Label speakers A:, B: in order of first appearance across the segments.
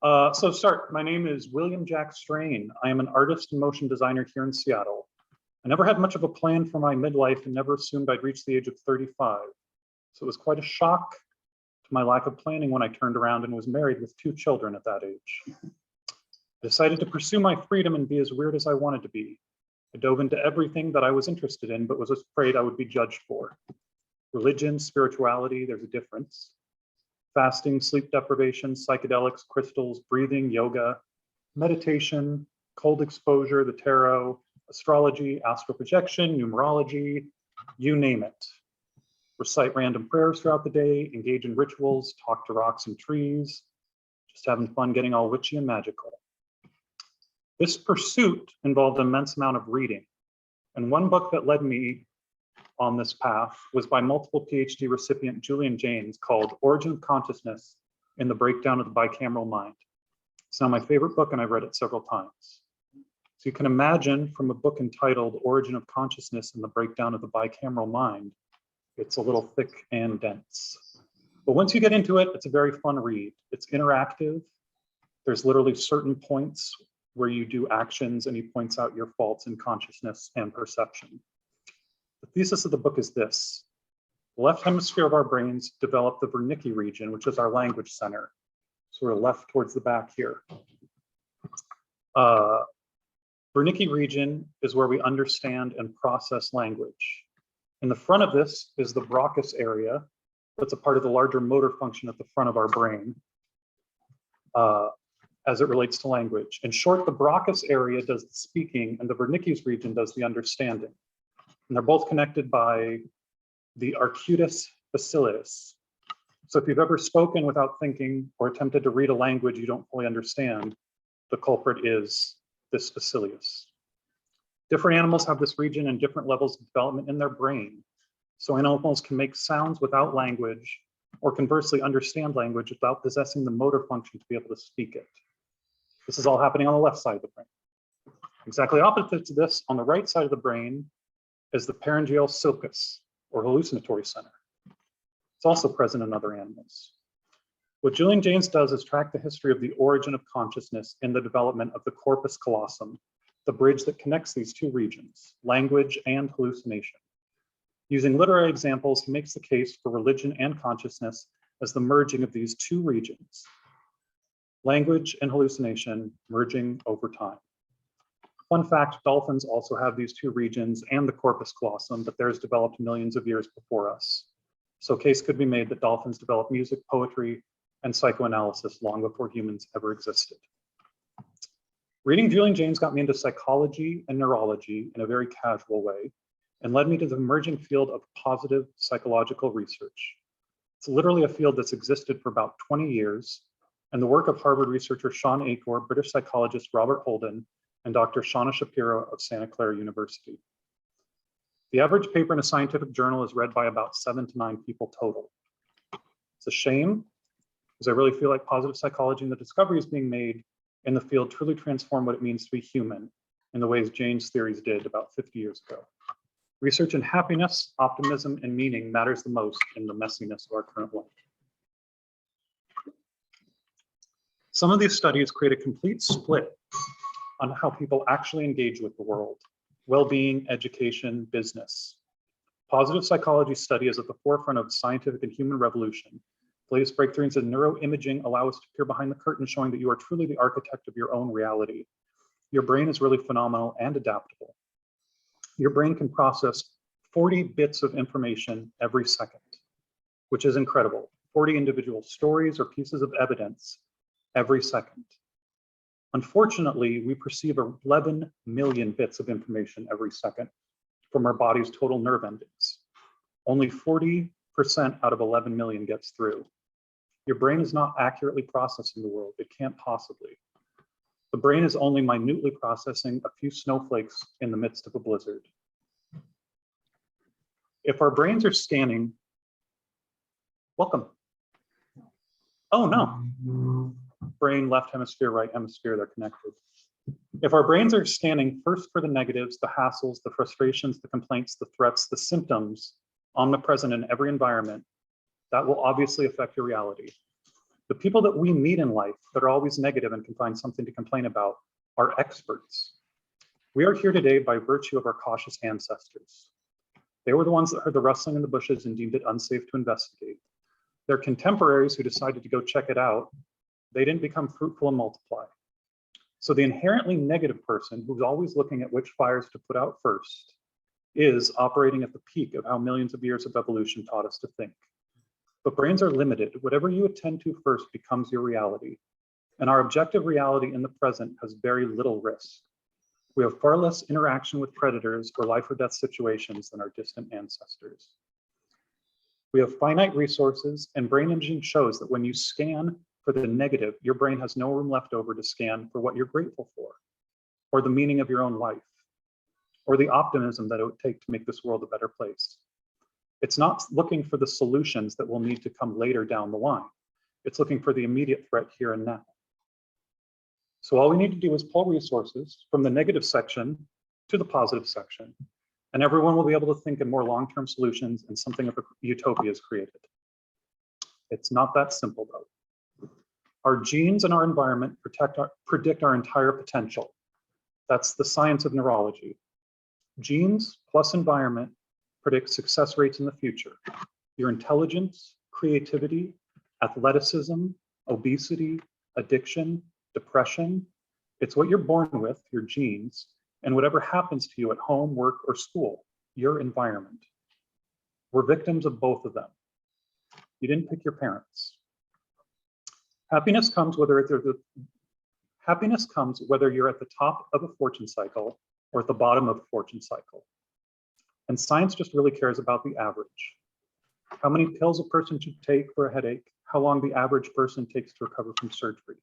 A: My name is William Jack Strain. I am an artist and motion designer here in Seattle. I never had much of a plan for my midlife and never assumed I'd reach the age of 35. So it was quite a shock to my lack of planning when I turned around and was married with 2 children at that age. I decided to pursue my freedom and be as weird as I wanted to be. I dove into everything that I was interested in, but was afraid I would be judged for. Religion, spirituality, there's a difference. Fasting, sleep deprivation, psychedelics, crystals, breathing, yoga, meditation, cold exposure, the tarot, astrology, astral projection, numerology, you name it. Recite random prayers throughout the day, engage in rituals, talk to rocks and trees, just having fun getting all witchy and magical. This pursuit involved an immense amount of reading. And one book that led me on this path was by multiple PhD recipient Julian Jaynes, called Origin of Consciousness in the Breakdown of the Bicameral Mind. It's now my favorite book and I've read it several times. So you can imagine from a book entitled Origin of Consciousness in the Breakdown of the Bicameral Mind, it's a little thick and dense. But once you get into it, it's a very fun read. It's interactive. There's literally certain points where you do actions and he points out your faults in consciousness and perception. The thesis of the book is this: the left hemisphere of our brains develop the Wernicke region, which is our language center. So we're left towards the back here. Wernicke region is where we understand and process language. In the front of this is the Broca's area. That's a part of the larger motor function at the front of our brain as it relates to language. In short, the Broca's area does the speaking and the Wernicke's region does the understanding. And they're both connected by the arcutus facialis. So if you've ever spoken without thinking or attempted to read a language you don't fully understand, the culprit is this facialis. Different animals have this region and different levels of development in their brain. So animals can make sounds without language, or conversely understand language without possessing the motor function to be able to speak it. This is all happening on the left side of the brain. Exactly opposite to this, on the right side of the brain, is the pharyngeal sulcus, or hallucinatory center. It's also present in other animals. What Julian Jaynes does is track the history of the origin of consciousness in the development of the corpus callosum, the bridge that connects these 2 regions, language and hallucination. Using literary examples, he makes the case for religion and consciousness as the merging of these 2 regions, language and hallucination merging over time. Fun fact, dolphins also have these 2 regions and the corpus callosum, but theirs developed millions of years before us. So a case could be made that dolphins developed music, poetry, and psychoanalysis long before humans ever existed. Reading Julian Jaynes got me into psychology and neurology in a very casual way and led me to the emerging field of positive psychological research. It's literally a field that's existed for about 20 years, and the work of Harvard researcher Sean Achor, British psychologist Robert Holden, and Dr. Shauna Shapiro of Santa Clara University. The average paper in a scientific journal is read by about 7 to 9 people total. It's a shame, because I really feel like positive psychology and the discoveries being made in the field truly transform what it means to be human in the ways Jaynes' theories did about 50 years ago. Research in happiness, optimism, and meaning matters the most in the messiness of our current life. Some of these studies create a complete split on how people actually engage with the world: well-being, education, business. Positive psychology study is at the forefront of the scientific and human revolution. The latest breakthroughs in neuroimaging allow us to peer behind the curtain, showing that you are truly the architect of your own reality. Your brain is really phenomenal and adaptable. Your brain can process 40 bits of information every second, which is incredible. 40 individual stories or pieces of evidence every second. Unfortunately, we perceive 11 million bits of information every second from our body's total nerve endings. Only 40% out of 11 million gets through. Your brain is not accurately processing the world. It can't possibly. The brain is only minutely processing a few snowflakes in the midst of a blizzard. If our brains are scanning, welcome. Oh no. Brain, left hemisphere, right hemisphere, they're connected. If our brains are scanning first for the negatives, the hassles, the frustrations, the complaints, the threats, the symptoms omnipresent in every environment, that will obviously affect your reality. The people that we meet in life that are always negative and can find something to complain about are experts. We are here today by virtue of our cautious ancestors. They were the ones that heard the rustling in the bushes and deemed it unsafe to investigate. Their contemporaries who decided to go check it out, they didn't become fruitful and multiply. So the inherently negative person who's always looking at which fires to put out first is operating at the peak of how millions of years of evolution taught us to think. But brains are limited. Whatever you attend to first becomes your reality. And our objective reality in the present has very little risk. We have far less interaction with predators or life or death situations than our distant ancestors. We have finite resources, and brain imaging shows that when you scan for the negative, your brain has no room left over to scan for what you're grateful for, or the meaning of your own life, or the optimism that it would take to make this world a better place. It's not looking for the solutions that will need to come later down the line. It's looking for the immediate threat here and now. So all we need to do is pull resources from the negative section to the positive section, and everyone will be able to think in more long-term solutions and something of a utopia is created. It's not that simple though. Our genes and our environment predict our entire potential. That's the science of neurology. Genes plus environment predict success rates in the future. Your intelligence, creativity, athleticism, obesity, addiction, depression, it's what you're born with, your genes, and whatever happens to you at home, work, or school, your environment. We're victims of both of them. You didn't pick your parents. Happiness comes whether you're at the top of a fortune cycle or at the bottom of a fortune cycle. And science just really cares about the average. How many pills a person should take for a headache, how long the average person takes to recover from surgery.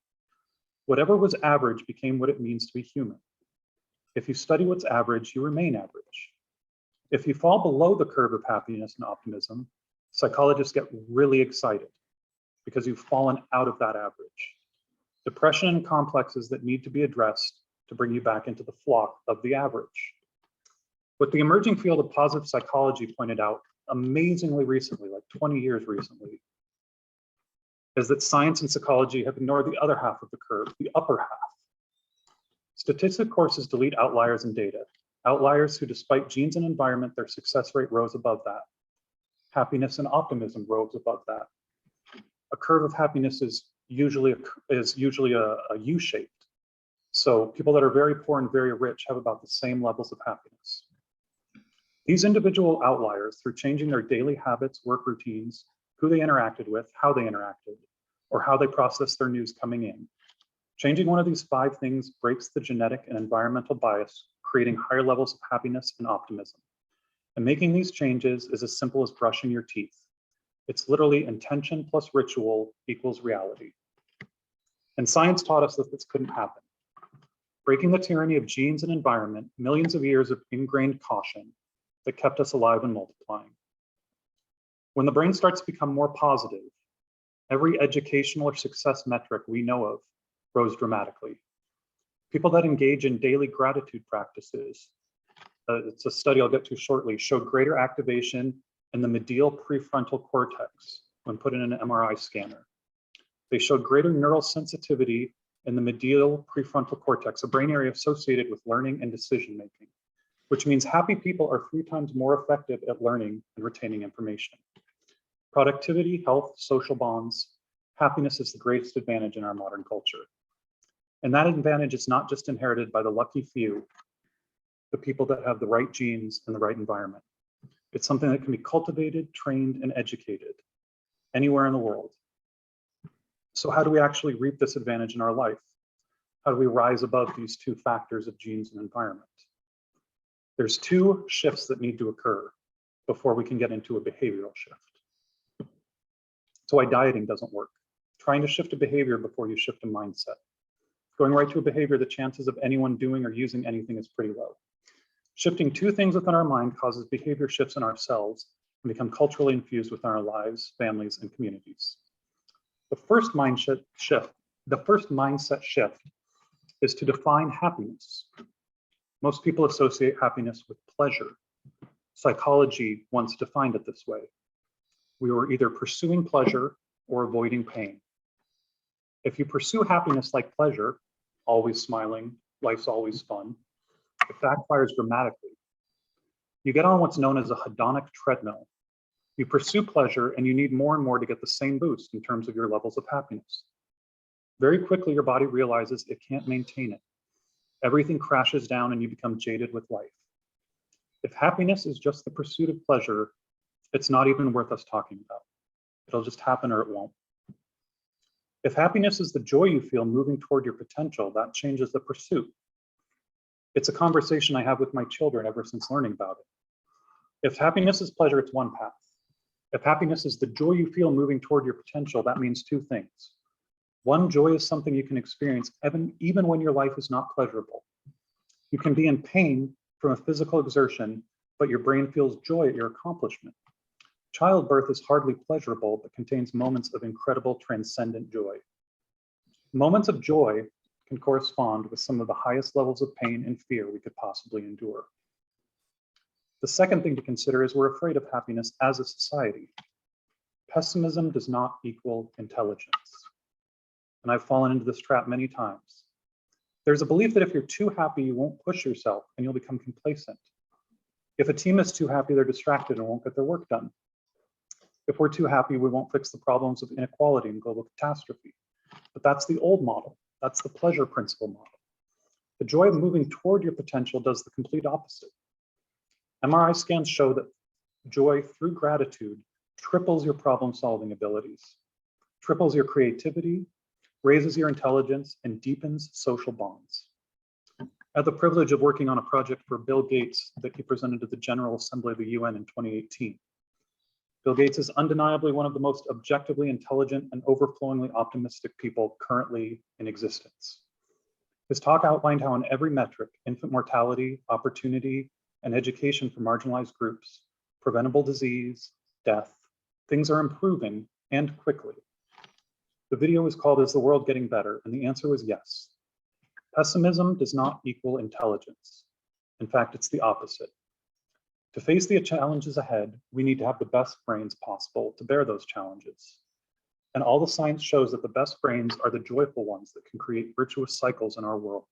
A: Whatever was average became what it means to be human. If you study what's average, you remain average. If you fall below the curve of happiness and optimism, psychologists get really excited because you've fallen out of that average. Depression and complexes that need to be addressed to bring you back into the flock of the average. What the emerging field of positive psychology pointed out amazingly recently, like 20 years recently, is that science and psychology have ignored the other half of the curve, the upper half. Statistic courses delete outliers in data. Outliers who, despite genes and environment, their success rate rose above that. Happiness and optimism rose above that. A curve of happiness is usually a U-shaped. So people that are very poor and very rich have about the same levels of happiness. These individual outliers, through changing their daily habits, work routines, who they interacted with, how they interacted, or how they processed their news coming in. Changing one of these 5 things breaks the genetic and environmental bias, creating higher levels of happiness and optimism. And making these changes is as simple as brushing your teeth. It's literally intention plus ritual equals reality. And science taught us that this couldn't happen. Breaking the tyranny of genes and environment, millions of years of ingrained caution that kept us alive and multiplying. When the brain starts to become more positive, every educational or success metric we know of rose dramatically. People that engage in daily gratitude practices, it's a study I'll get to shortly, showed greater activation in the medial prefrontal cortex when put in an MRI scanner. They showed greater neural sensitivity in the medial prefrontal cortex, a brain area associated with learning and decision-making, which means happy people are 3 times more effective at learning and retaining information. Productivity, health, social bonds, happiness is the greatest advantage in our modern culture. And that advantage is not just inherited by the lucky few, the people that have the right genes and the right environment. It's something that can be cultivated, trained, and educated anywhere in the world. So how do we actually reap this advantage in our life? How do we rise above these 2 factors of genes and environment? There's 2 shifts that need to occur before we can get into a behavioral shift. So why dieting doesn't work. Trying to shift a behavior before you shift a mindset. Going right to a behavior, the chances of anyone doing or using anything is pretty low. Shifting 2 things within our mind causes behavior shifts in ourselves and become culturally infused within our lives, families, and communities. The first mindset shift is to define happiness. Most people associate happiness with pleasure. Psychology once defined it this way. We were either pursuing pleasure or avoiding pain. If you pursue happiness like pleasure, always smiling, life's always fun, it backfires dramatically. You get on what's known as a hedonic treadmill. You pursue pleasure and you need more and more to get the same boost in terms of your levels of happiness. Very quickly, your body realizes it can't maintain it. Everything crashes down and you become jaded with life. If happiness is just the pursuit of pleasure, it's not even worth us talking about. It'll just happen or it won't. If happiness is the joy you feel moving toward your potential, that changes the pursuit. It's a conversation I have with my children ever since learning about it. If happiness is pleasure, it's one path. If happiness is the joy you feel moving toward your potential, that means two things. One, joy is something you can experience even when your life is not pleasurable. You can be in pain from a physical exertion, but your brain feels joy at your accomplishment. Childbirth is hardly pleasurable, but contains moments of incredible transcendent joy. Moments of joy can correspond with some of the highest levels of pain and fear we could possibly endure. The second thing to consider is we're afraid of happiness as a society. Pessimism does not equal intelligence. And I've fallen into this trap many times. There's a belief that if you're too happy, you won't push yourself and you'll become complacent. If a team is too happy, they're distracted and won't get their work done. If we're too happy, we won't fix the problems of inequality and global catastrophe. But that's the old model. That's the pleasure principle model. The joy of moving toward your potential does the complete opposite. MRI scans show that joy through gratitude triples your problem-solving abilities, triples your creativity, raises your intelligence, and deepens social bonds. I had the privilege of working on a project for Bill Gates that he presented to the General Assembly of the UN in 2018. Bill Gates is undeniably one of the most objectively intelligent and overflowingly optimistic people currently in existence. His talk outlined how on every metric, infant mortality, opportunity, and education for marginalized groups, preventable disease, death, things are improving and quickly. The video was called "Is the World Getting Better?" And the answer was yes. Pessimism does not equal intelligence. In fact, it's the opposite. To face the challenges ahead, we need to have the best brains possible to bear those challenges. And all the science shows that the best brains are the joyful ones that can create virtuous cycles in our world.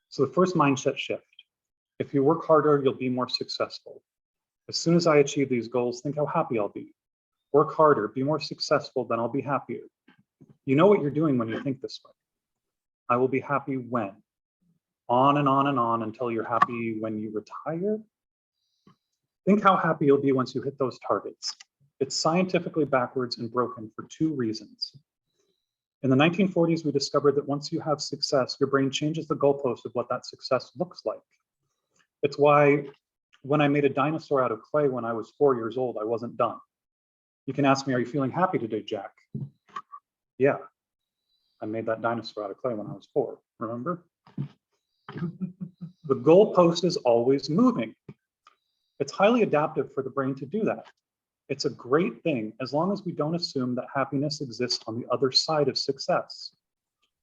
A: So the first mindset shift. If you work harder, you'll be more successful. As soon as I achieve these goals, think how happy I'll be. Work harder, be more successful, then I'll be happier. You know what you're doing when you think this way. I will be happy when. On and on and on until you're happy when you retire. Think how happy you'll be once you hit those targets. It's scientifically backwards and broken for two reasons. In the 1940s, we discovered that once you have success, your brain changes the goalpost of what that success looks like. It's why when I made a dinosaur out of clay when I was 4 years old, I wasn't done. You can ask me, are you feeling happy today, Jack? Yeah, I made that dinosaur out of clay when I was 4, remember? The goalpost is always moving. It's highly adaptive for the brain to do that. It's a great thing as long as we don't assume that happiness exists on the other side of success.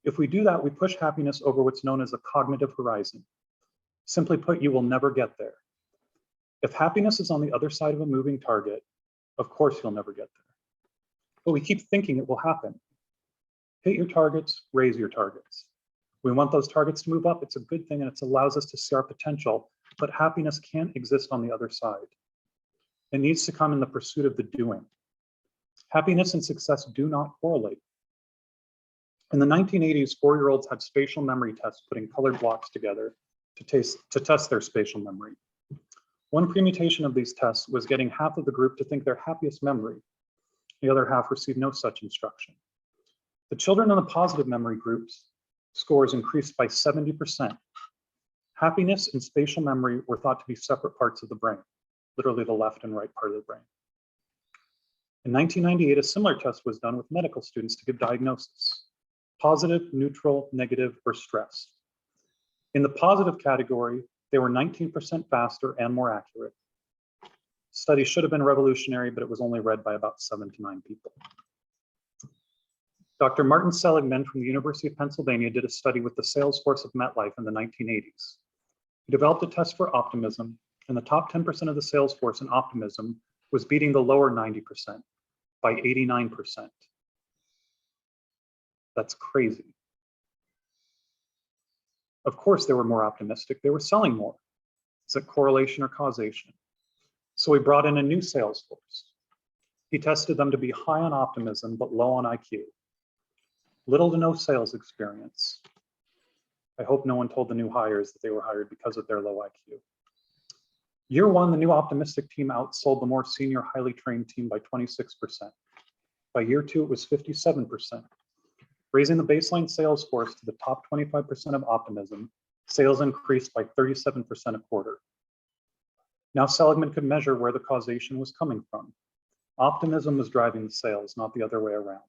A: If we do that, we push happiness over what's known as a cognitive horizon. Simply put, you will never get there. If happiness is on the other side of a moving target, of course you'll never get there. But we keep thinking it will happen. Hit your targets, raise your targets. We want those targets to move up. It's a good thing and it allows us to see our potential, but happiness can't exist on the other side. It needs to come in the pursuit of the doing. Happiness and success do not correlate. In the 1980s, 4-year-olds had spatial memory tests putting colored blocks together to test their spatial memory. One permutation of these tests was getting half of the group to think their happiest memory. The other half received no such instruction. The children in the positive memory groups scores increased by 70%. Happiness and spatial memory were thought to be separate parts of the brain, literally the left and right part of the brain. In 1998, a similar test was done with medical students to give diagnosis: positive, neutral, negative, or stressed. In the positive category, they were 19% faster and more accurate. Study should have been revolutionary, but it was only read by about 7 to 9 people. Dr. Martin Seligman from the University of Pennsylvania did a study with the sales force of MetLife in the 1980s. He developed a test for optimism, and the top 10% of the sales force in optimism was beating the lower 90% by 89%. That's crazy. Of course, they were more optimistic. They were selling more. Is it correlation or causation? So we brought in a new sales force. He tested them to be high on optimism, but low on IQ. Little to no sales experience. I hope no one told the new hires that they were hired because of their low IQ. Year one, the new optimistic team outsold the more senior, highly trained team by 26%. By year two, it was 57%. Raising the baseline sales force to the top 25% of optimism, sales increased by 37% a quarter. Now Seligman could measure where the causation was coming from. Optimism was driving the sales, not the other way around.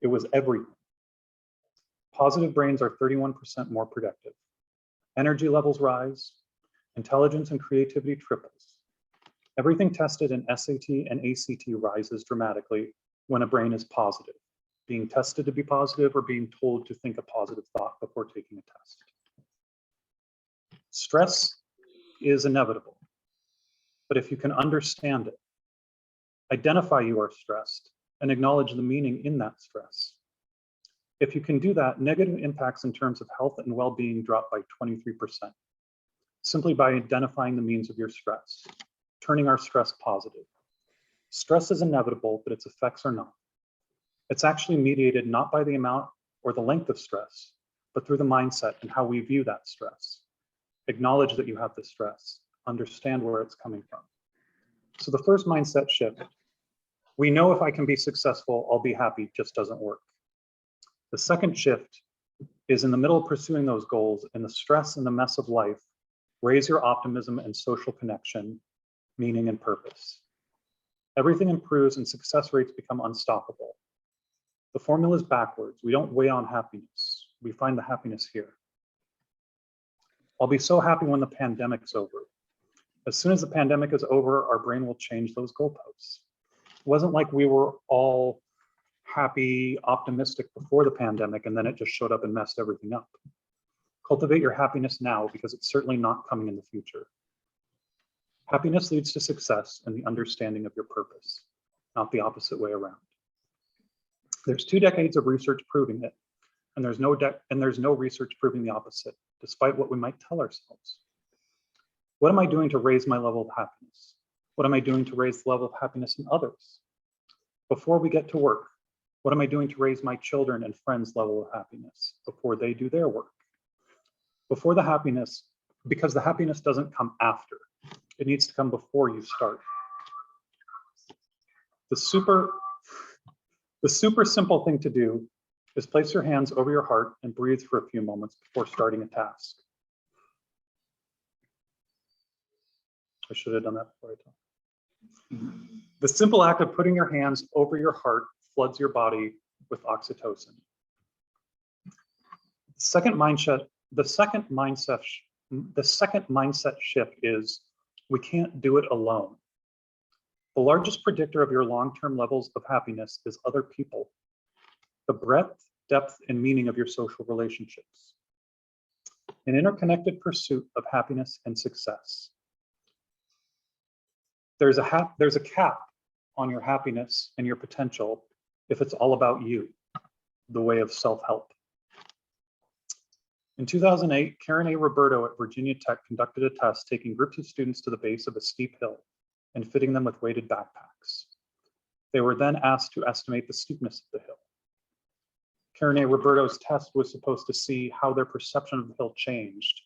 A: It was everything. Positive brains are 31% more productive. Energy levels rise. Intelligence and creativity triples. Everything tested in SAT and ACT rises dramatically when a brain is positive, being tested to be positive or being told to think a positive thought before taking a test. Stress is inevitable, but if you can understand it, identify you are stressed, and acknowledge the meaning in that stress. If you can do that, negative impacts in terms of health and well-being drop by 23%, simply by identifying the means of your stress, turning our stress positive. Stress is inevitable, but its effects are not. It's actually mediated not by the amount or the length of stress, but through the mindset and how we view that stress. Acknowledge that you have the stress, understand where it's coming from. So the first mindset shift, we know if I can be successful, I'll be happy, just doesn't work. The second shift is in the middle of pursuing those goals, in the stress and the mess of life, raise your optimism and social connection, meaning and purpose. Everything improves and success rates become unstoppable. The formula is backwards. We don't wait on happiness. We find the happiness here. I'll be so happy when the pandemic's over. As soon as the pandemic is over, our brain will change those goalposts. It wasn't like we were all happy, optimistic before the pandemic, and then it just showed up and messed everything up. Cultivate your happiness now, because it's certainly not coming in the future. Happiness leads to success and the understanding of your purpose, not the opposite way around. There's 2 decades of research proving it, and there's no research proving the opposite, despite what we might tell ourselves. What am I doing to raise my level of happiness? What am I doing to raise the level of happiness in others? Before we get to work, what am I doing to raise my children and friends' level of happiness before they do their work? Before the happiness, because the happiness doesn't come after. It needs to come before you start. The super simple thing to do is place your hands over your heart and breathe for a few moments before starting a task. I should have done that before I talked. The simple act of putting your hands over your heart floods your body with oxytocin. The second mindset shift is we can't do it alone. The largest predictor of your long-term levels of happiness is other people. The breadth, depth, and meaning of your social relationships. An interconnected pursuit of happiness and success. There's a cap on your happiness and your potential if it's all about you, the way of self-help. In 2008, Karen A. Roberto at Virginia Tech conducted a test taking groups of students to the base of a steep hill and fitting them with weighted backpacks. They were then asked to estimate the steepness of the hill. Karen A. Roberto's test was supposed to see how their perception of the hill changed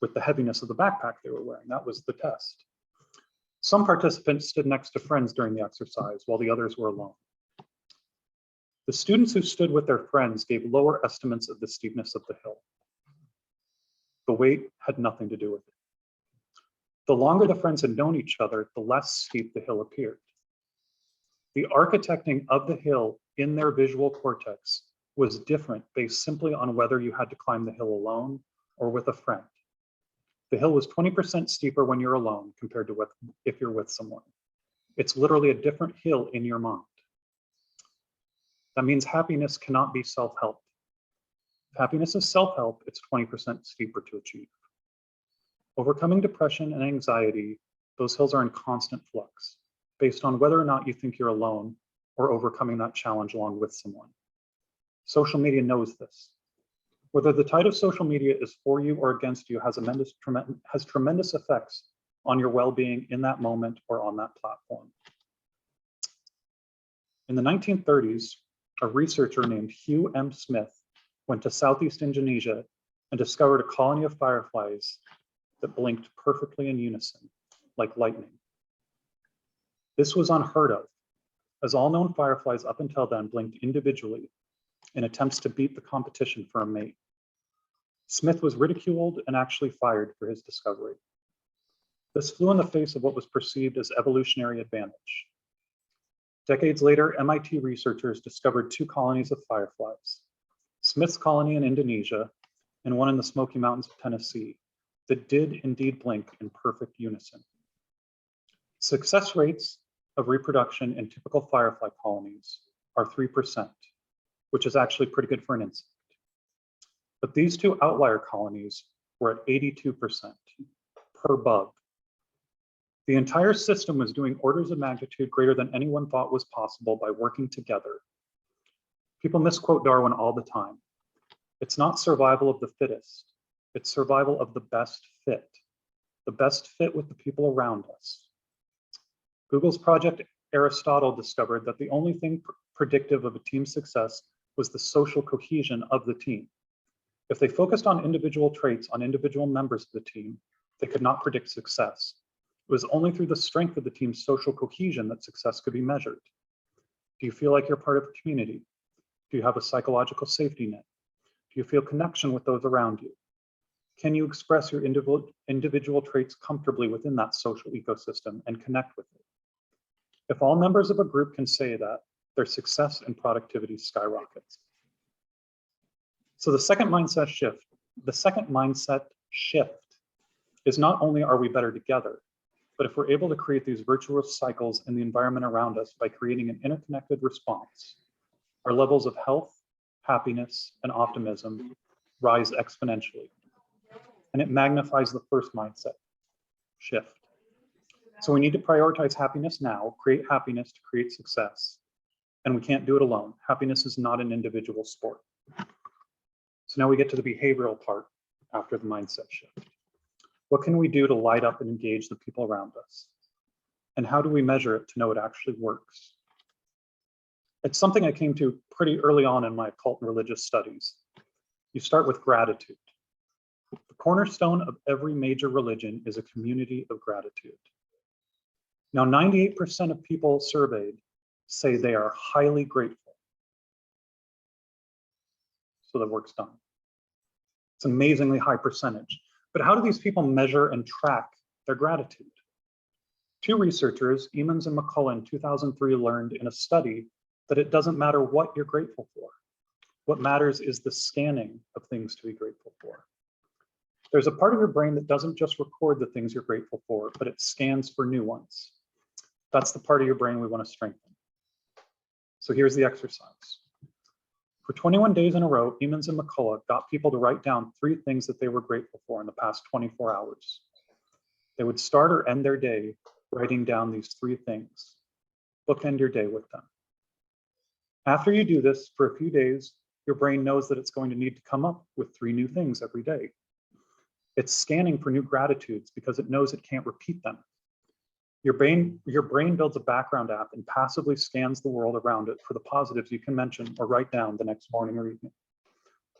A: with the heaviness of the backpack they were wearing. That was the test. Some participants stood next to friends during the exercise, while the others were alone. The students who stood with their friends gave lower estimates of the steepness of the hill. The weight had nothing to do with it. The longer the friends had known each other, the less steep the hill appeared. The architecting of the hill in their visual cortex was different based simply on whether you had to climb the hill alone or with a friend. The hill was 20% steeper when you're alone compared to if you're with someone. It's literally a different hill in your mind. That means happiness cannot be self-help. If happiness is self-help, it's 20% steeper to achieve. Overcoming depression and anxiety, those hills are in constant flux, based on whether or not you think you're alone or overcoming that challenge along with someone. Social media knows this. Whether the tide of social media is for you or against you has tremendous effects on your well-being in that moment or on that platform. In the 1930s, a researcher named Hugh M. Smith went to Southeast Indonesia and discovered a colony of fireflies that blinked perfectly in unison, like lightning. This was unheard of, as all known fireflies up until then blinked individually in attempts to beat the competition for a mate. Smith was ridiculed and actually fired for his discovery. This flew in the face of what was perceived as evolutionary advantage. Decades later, MIT researchers discovered 2 colonies of fireflies, Smith's colony in Indonesia and one in the Smoky Mountains of Tennessee, that did indeed blink in perfect unison. Success rates of reproduction in typical firefly colonies are 3%, which is actually pretty good for an insect. But these 2 outlier colonies were at 82% per bug. The entire system was doing orders of magnitude greater than anyone thought was possible by working together. People misquote Darwin all the time. It's not survival of the fittest, it's survival of the best fit with the people around us. Google's Project Aristotle discovered that the only thing predictive of a team's success was the social cohesion of the team. If they focused on individual traits on individual members of the team, they could not predict success. It was only through the strength of the team's social cohesion that success could be measured. Do you feel like you're part of a community? Do you have a psychological safety net? Do you feel connection with those around you? Can you express your individual traits comfortably within that social ecosystem and connect with it? If all members of a group can say that, their success and productivity skyrockets. So the second mindset shift is not only are we better together, but if we're able to create these virtuous cycles in the environment around us by creating an interconnected response, our levels of health, happiness, and optimism rise exponentially. And it magnifies the first mindset shift. So we need to prioritize happiness now, create happiness to create success. And we can't do it alone. Happiness is not an individual sport. So now we get to the behavioral part after the mindset shift. What can we do to light up and engage the people around us? And how do we measure it to know it actually works? It's something I came to pretty early on in my occult and religious studies. You start with gratitude. The cornerstone of every major religion is a community of gratitude. Now, 98% of people surveyed say they are highly grateful. So the work's done. It's an amazingly high percentage. But how do these people measure and track their gratitude? 2 researchers, Emmons and McCullough in 2003, learned in a study that it doesn't matter what you're grateful for. What matters is the scanning of things to be grateful for. There's a part of your brain that doesn't just record the things you're grateful for, but it scans for new ones. That's the part of your brain we want to strengthen. So here's the exercise. For 21 days in a row, Emmons and McCullough got people to write down 3 things that they were grateful for in the past 24 hours. They would start or end their day writing down these 3 things. Bookend your day with them. After you do this for a few days, your brain knows that it's going to need to come up with 3 new things every day. It's scanning for new gratitudes because it knows it can't repeat them. Your brain builds a background app and passively scans the world around it for the positives you can mention or write down the next morning or evening.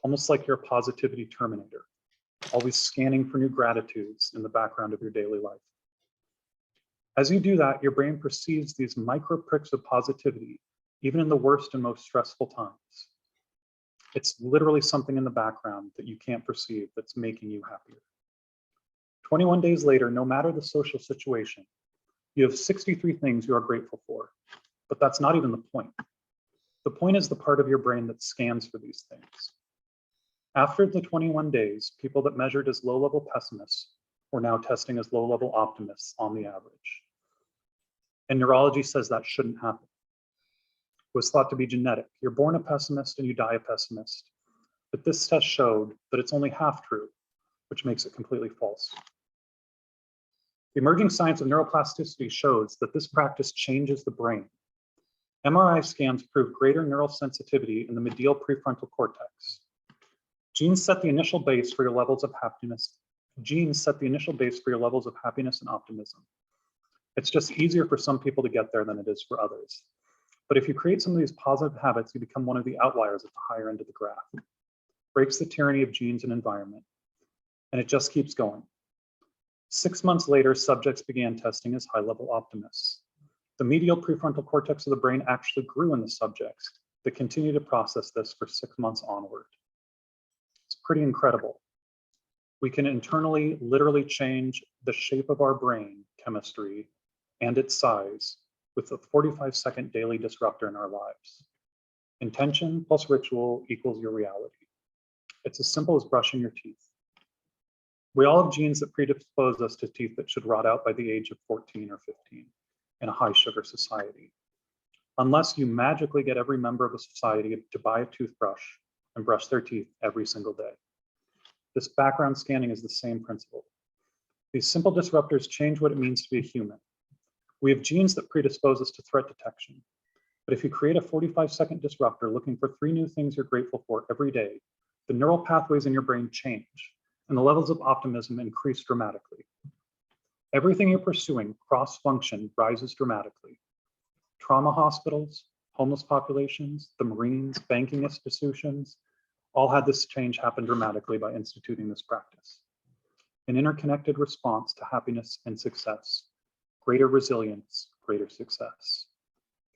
A: Almost like you're a positivity terminator, always scanning for new gratitudes in the background of your daily life. As you do that, your brain perceives these micro pricks of positivity, even in the worst and most stressful times. It's literally something in the background that you can't perceive that's making you happier. 21 days later, no matter the social situation, you have 63 things you are grateful for, but that's not even the point. The point is the part of your brain that scans for these things. After the 21 days, people that measured as low-level pessimists were now testing as low-level optimists on the average. And neurology says that shouldn't happen. It was thought to be genetic. You're born a pessimist and you die a pessimist. But this test showed that it's only half true, which makes it completely false. The emerging science of neuroplasticity shows that this practice changes the brain. MRI scans prove greater neural sensitivity in the medial prefrontal cortex. Genes set the initial base for your levels of happiness. Genes set the initial base for your levels of happiness and optimism. It's just easier for some people to get there than it is for others. But if you create some of these positive habits, you become one of the outliers at the higher end of the graph. Breaks the tyranny of genes and environment. And it just keeps going. 6 months later, subjects began testing as high-level optimists. The medial prefrontal cortex of the brain actually grew in the subjects that continue to process this for 6 months onward. It's pretty incredible. We can internally literally change the shape of our brain chemistry and its size with a 45-second daily disruptor in our lives. Intention plus ritual equals your reality. It's as simple as brushing your teeth. We all have genes that predispose us to teeth that should rot out by the age of 14 or 15 in a high sugar society. Unless you magically get every member of a society to buy a toothbrush and brush their teeth every single day. This background scanning is the same principle. These simple disruptors change what it means to be a human. We have genes that predispose us to threat detection. But if you create a 45-second disruptor looking for 3 new things you're grateful for every day, the neural pathways in your brain change, and the levels of optimism increase dramatically. Everything you're pursuing, cross-function, rises dramatically. Trauma hospitals, homeless populations, the Marines, banking institutions, all had this change happen dramatically by instituting this practice. An interconnected response to happiness and success, greater resilience, greater success.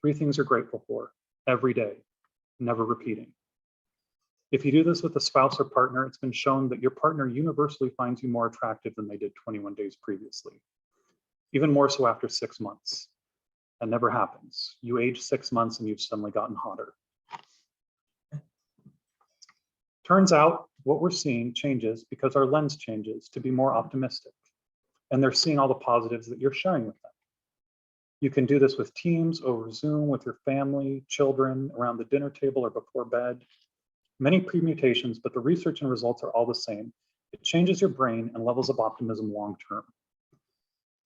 A: 3 things you're grateful for every day, never repeating. If you do this with a spouse or partner, it's been shown that your partner universally finds you more attractive than they did 21 days previously. Even more so after 6 months. That never happens. You age 6 months and you've suddenly gotten hotter. Turns out what we're seeing changes because our lens changes to be more optimistic. And they're seeing all the positives that you're sharing with them. You can do this with teams, over Zoom, with your family, children, around the dinner table or before bed. Many permutations, but the research and results are all the same. It changes your brain and levels of optimism long term.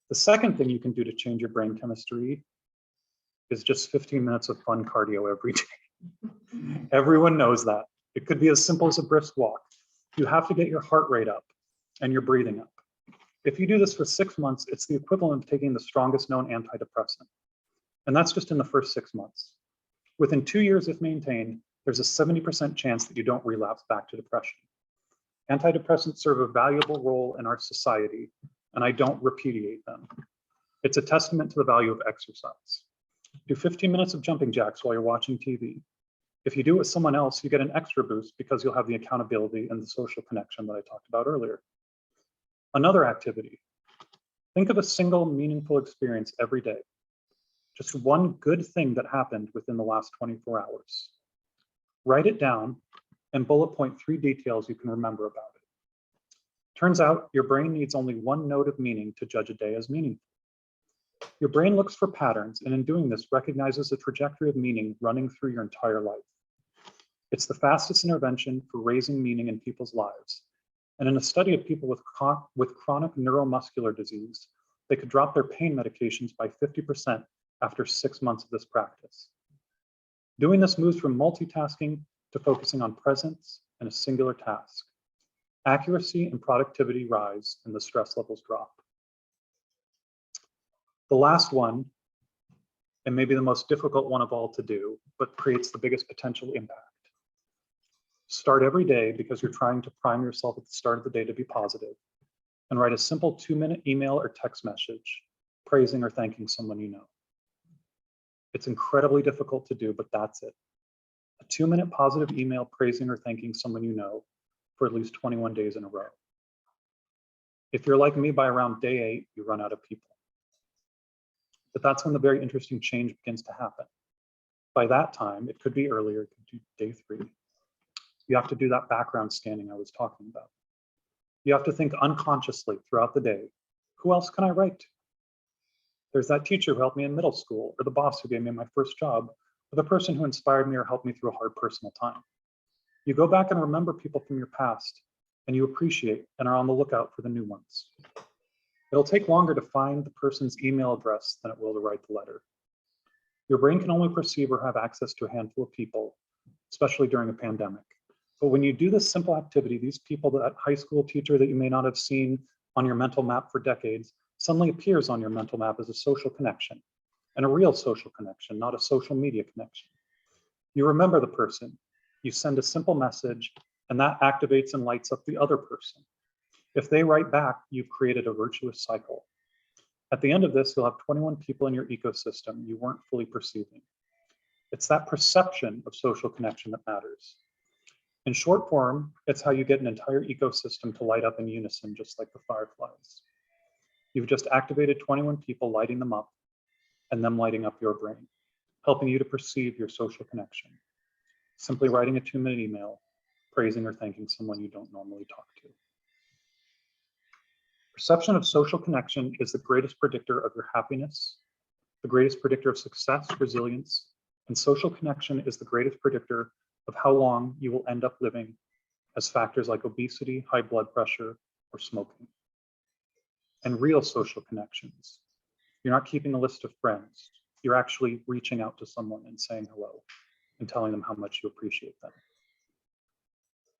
A: The second thing you can do to change your brain chemistry is just 15 minutes of fun cardio every day. Everyone knows that. It could be as simple as a brisk walk. You have to get your heart rate up and your breathing up. If you do this for 6 months, it's the equivalent of taking the strongest known antidepressant. And that's just in the first 6 months. Within 2 years, if maintained, there's a 70% chance that you don't relapse back to depression. Antidepressants serve a valuable role in our society, and I don't repudiate them. It's a testament to the value of exercise. Do 15 minutes of jumping jacks while you're watching TV. If you do it with someone else, you get an extra boost because you'll have the accountability and the social connection that I talked about earlier. Another activity. Think of a single meaningful experience every day. Just one good thing that happened within the last 24 hours. Write it down and bullet point 3 details you can remember about it. Turns out your brain needs only 1 note of meaning to judge a day as meaningful. Your brain looks for patterns, and in doing this, recognizes the trajectory of meaning running through your entire life. It's the fastest intervention for raising meaning in people's lives. And in a study of people with chronic neuromuscular disease, they could drop their pain medications by 50% after 6 months of this practice. Doing this moves from multitasking to focusing on presence and a singular task. Accuracy and productivity rise and the stress levels drop. The last one, and maybe the most difficult one of all to do, but creates the biggest potential impact. Start every day because you're trying to prime yourself at the start of the day to be positive, and write a simple 2-minute email or text message praising or thanking someone you know. It's incredibly difficult to do, but that's it. A 2-minute positive email praising or thanking someone you know for at least 21 days in a row. If you're like me, by around day 8, you run out of people. But that's when the very interesting change begins to happen. By that time, it could be earlier, it could be day 3. You have to do that background scanning I was talking about. You have to think unconsciously throughout the day, who else can I write to? There's that teacher who helped me in middle school, or the boss who gave me my first job, or the person who inspired me or helped me through a hard personal time. You go back and remember people from your past, and you appreciate and are on the lookout for the new ones. It'll take longer to find the person's email address than it will to write the letter. Your brain can only perceive or have access to a handful of people, especially during a pandemic. But when you do this simple activity, these people, that high school teacher that you may not have seen on your mental map for decades, suddenly appears on your mental map as a social connection, and a real social connection, not a social media connection. You remember the person, you send a simple message, and that activates and lights up the other person. If they write back, you've created a virtuous cycle. At the end of this, you'll have 21 people in your ecosystem you weren't fully perceiving. It's that perception of social connection that matters. In short form, it's how you get an entire ecosystem to light up in unison, just like the fireflies. You've just activated 21 people, lighting them up, and them lighting up your brain, helping you to perceive your social connection. Simply writing a 2-minute email, praising or thanking someone you don't normally talk to. Perception of social connection is the greatest predictor of your happiness, the greatest predictor of success, resilience, and social connection is the greatest predictor of how long you will end up living, as factors like obesity, high blood pressure, or smoking. And real social connections. You're not keeping a list of friends. You're actually reaching out to someone and saying hello and telling them how much you appreciate them.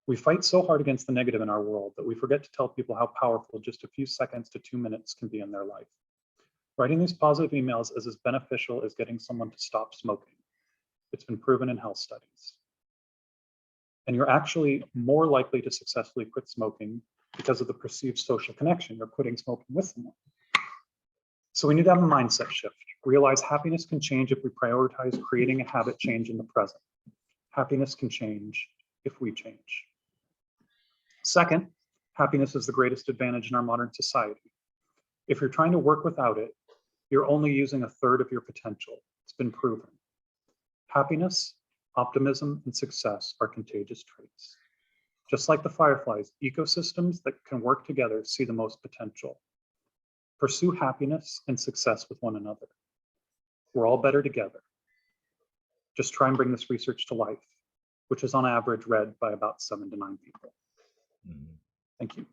A: We fight so hard against the negative in our world that we forget to tell people how powerful just a few seconds to 2 minutes can be in their life. Writing these positive emails is as beneficial as getting someone to stop smoking. It's been proven in health studies. And you're actually more likely to successfully quit smoking because of the perceived social connection. You're quitting smoking with someone. So we need to have a mindset shift. Realize happiness can change if we prioritize creating a habit change in the present. Happiness can change if we change. Second, happiness is the greatest advantage in our modern society. If you're trying to work without it, you're only using a third of your potential. It's been proven. Happiness, optimism, and success are contagious traits. Just like the fireflies, ecosystems that can work together see the most potential. Pursue happiness and success with one another. We're all better together. Just try and bring this research to life, which is on average read by about 7 to 9 people. Thank you.